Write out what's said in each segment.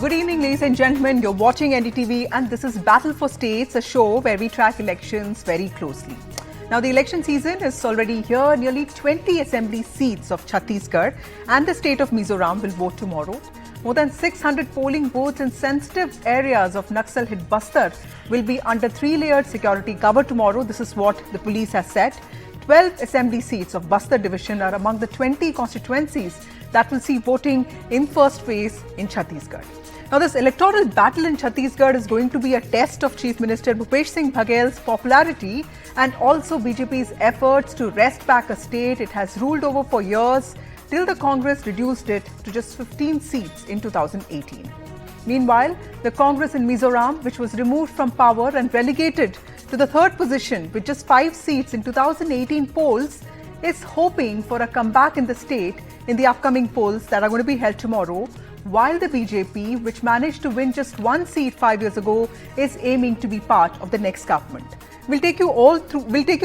Good evening, ladies and gentlemen. You're watching NDTV and this is Battle for States, a show where we track elections very closely. Now, the election season is already here. Nearly 20 assembly seats of Chhattisgarh and the state of Mizoram will vote tomorrow. More than 600 polling booths in sensitive areas of Naxal-hit Bastar will be under three-layered security cover tomorrow. This is what the police has said. 12 assembly seats of Bastar division are among the 20 constituencies that will see voting in first phase in Chhattisgarh. Now, this electoral battle in Chhattisgarh is going to be a test of Chief Minister Bhupesh Singh Baghel's popularity and also BJP's efforts to wrest back a state it has ruled over for years till the Congress reduced it to just 15 seats in 2018. Meanwhile, the Congress in Mizoram, which was removed from power and relegated to the third position with just 5 seats in 2018 polls, is hoping for a comeback in the state in the upcoming polls that are going to be held tomorrow, while the BJP, which managed to win just 1 seat 5 years ago, is aiming to be part of the next government. We'll take you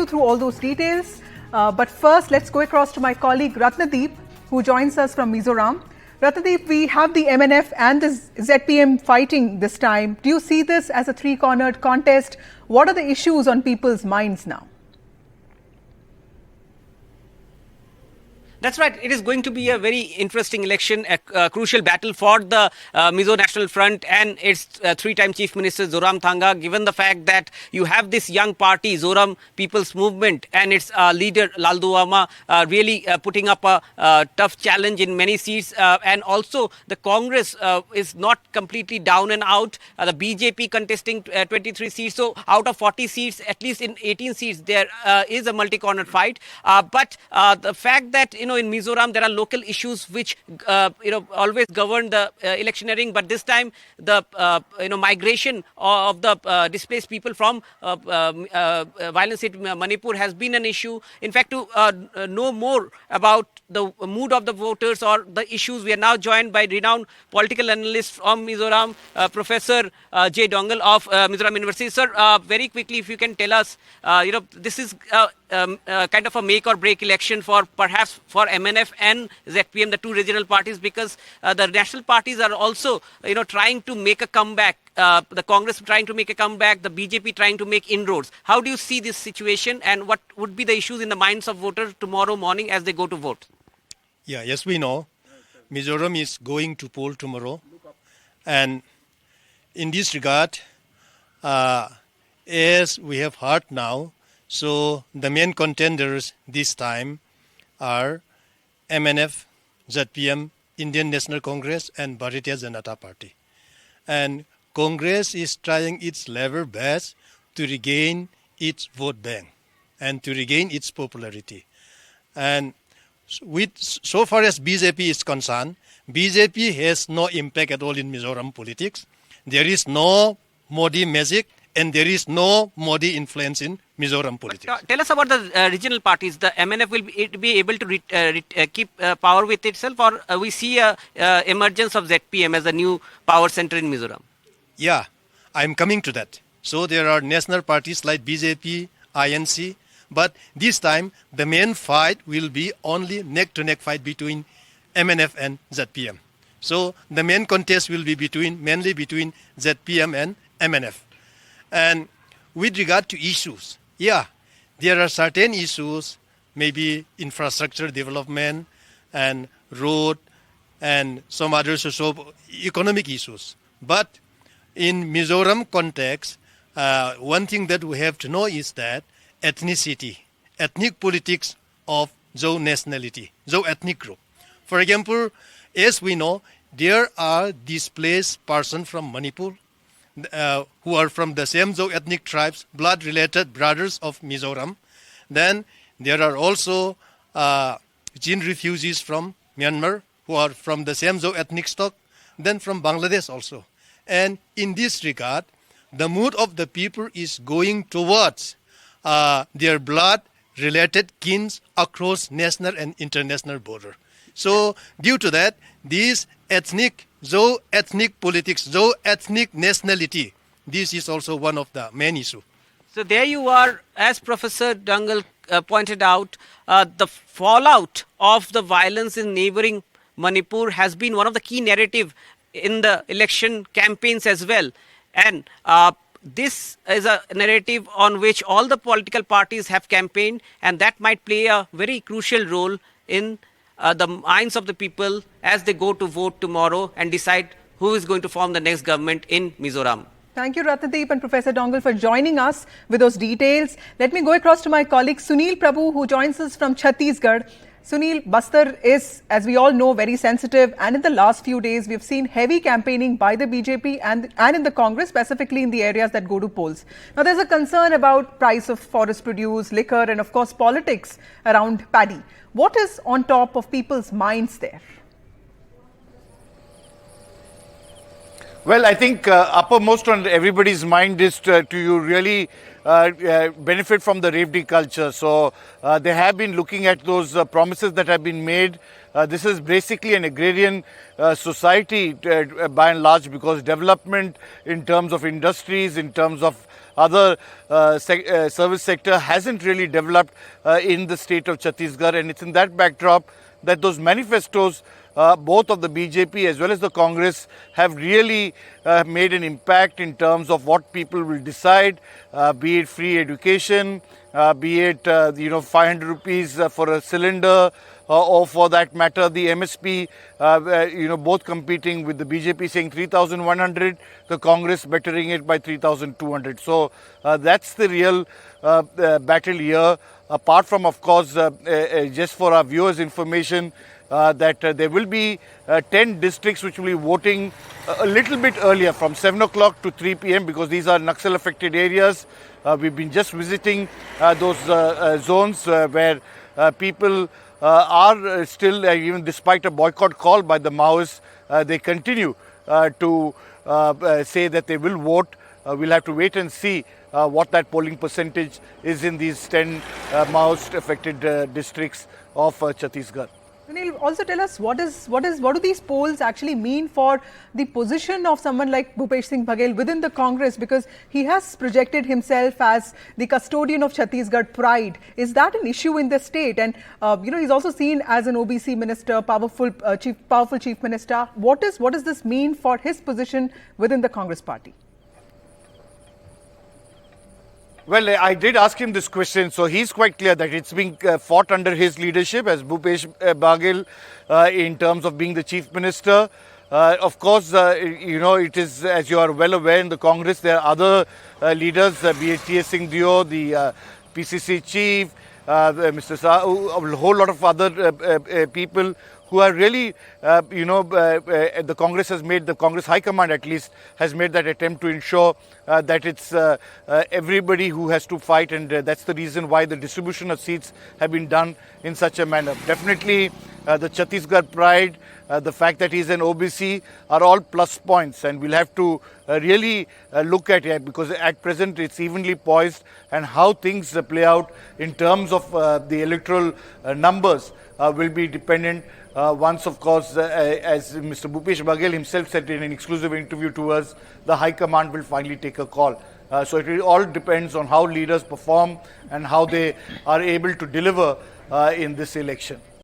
through all those details. But first, let's go across to my colleague Ratnadip, who joins us from Mizoram. Ratnadip, we have the MNF and the ZPM fighting this time. Do you see this as a three-cornered contest? What are the issues on people's minds now? That's right. It is going to be a very interesting election, a crucial battle for the Mizo National Front and its three-time Chief Minister Zoramthanga, given the fact that you have this young party, Zoram People's Movement, and its leader, Lalduama, really putting up a tough challenge in many seats. And also, the Congress is not completely down and out. The BJP contesting 23 seats. So, out of 40 seats, at least in 18 seats, there is a multi-cornered fight. But the fact that, in Mizoram, there are local issues which, always govern the electioneering. But this time, the, migration of the displaced people from violence hit Manipur has been an issue. In fact, to know more about the mood of the voters or the issues, we are now joined by renowned political analyst from Mizoram, Professor J. Dongal of Mizoram University. Sir, very quickly, if you can tell us, this is kind of a make or break election for MNF and ZPM, the two regional parties, because the national parties are also, trying to make a comeback. The Congress trying to make a comeback, the BJP trying to make inroads. How do you see this situation, and what would be the issues in the minds of voters tomorrow morning as they go to vote? Yeah, yes, we know Mizoram is going to poll tomorrow. And in this regard, as we have heard now, so the main contenders this time are MNF, ZPM, Indian National Congress, and Bharatiya Janata Party. And Congress is trying its level best to regain its vote bank and to regain its popularity. And so far as BJP is concerned, BJP has no impact at all in Mizoram politics. There is no Modi magic and there is no Modi influence in Mizoram politics. But, tell us about the regional parties. The MNF will be able to keep power with itself, or we see a emergence of ZPM as a new power center in Mizoram? Yeah, I'm coming to that. So there are national parties like BJP, INC, but this time the main fight will be only neck-to-neck fight between MNF and ZPM. So the main contest will be mainly between ZPM and MNF. And with regard to issues, yeah, there are certain issues, maybe infrastructure development and road and some other socio-economic issues. But in Mizoram context, one thing that we have to know is that ethnicity, ethnic politics of Zhou nationality, Zhou ethnic group. For example, as we know, there are displaced persons from Manipur who are from the same Zhou ethnic tribes, blood-related brothers of Mizoram. Then there are also Jin refugees from Myanmar who are from the same Zhou ethnic stock, then from Bangladesh also. And in this regard, the mood of the people is going towards their blood-related kins across national and international border. So due to that, these Zhou ethnic politics, Zhou ethnic nationality, this is also one of the main issues. So there you are, as Professor Dangal pointed out, the fallout of the violence in neighboring Manipur has been one of the key narrative in the election campaigns as well. And this is a narrative on which all the political parties have campaigned, and that might play a very crucial role in the minds of the people as they go to vote tomorrow and decide who is going to form the next government in Mizoram. Thank you, Ratnadip and Professor Dongle, for joining us with those details. Let me go across to my colleague Sunil Prabhu, who joins us from Chhattisgarh. Sunil, Bastar is, as we all know, very sensitive, and in the last few days, we've seen heavy campaigning by the BJP and in the Congress, specifically in the areas that go to polls. Now, there's a concern about price of forest produce, liquor, and of course, politics around paddy. What is on top of people's minds there? Well, I think uppermost on everybody's mind is to you really benefit from the Revdi culture. So they have been looking at those promises that have been made. This is basically an agrarian society by and large, because development in terms of industries, in terms of other service sector hasn't really developed in the state of Chhattisgarh. And it's in that backdrop that those manifestos, both of the BJP as well as the Congress, have really made an impact in terms of what people will decide, be it free education, be it 500 rupees for a cylinder, or for that matter the MSP, both competing with the BJP saying 3,100, the Congress bettering it by 3,200. So that's the real battle here. Apart from, of course, just for our viewers' information, that there will be 10 districts which will be voting a little bit earlier, from 7 o'clock to 3 p.m. because these are Naxal affected areas. We've been just visiting those zones where people are still, even despite a boycott call by the Maoists, they continue to say that they will vote. We'll have to wait and see what that polling percentage is in these 10 Maoist affected districts of Chhattisgarh. Sunil, also tell us what do these polls actually mean for the position of someone like Bhupesh Singh Baghel within the Congress, because he has projected himself as the custodian of Chhattisgarh pride. Is that an issue in the state? And he's also seen as an OBC minister, powerful chief minister. What does this mean for his position within the Congress party? Well, I did ask him this question, so he's quite clear that it's being fought under his leadership as Bhupesh Baghel in terms of being the chief minister. Of course, it is, as you are well aware, in the Congress there are other leaders, be it T.S. Singh Dio, the PCC chief, Mr. a whole lot of other people who are really, the Congress has made, the Congress High Command at least, has made that attempt to ensure that it's everybody who has to fight, and that's the reason why the distribution of seats have been done in such a manner. Definitely the Chhattisgarh pride, the fact that he's an OBC are all plus points, and we'll have to really look at it, because at present it's evenly poised, and how things play out in terms of the electoral numbers will be dependent once, of course, as Mr. Bhupesh Baghel himself said in an exclusive interview to us, the High Command will finally take a call. So it all depends on how leaders perform and how they are able to deliver in this election.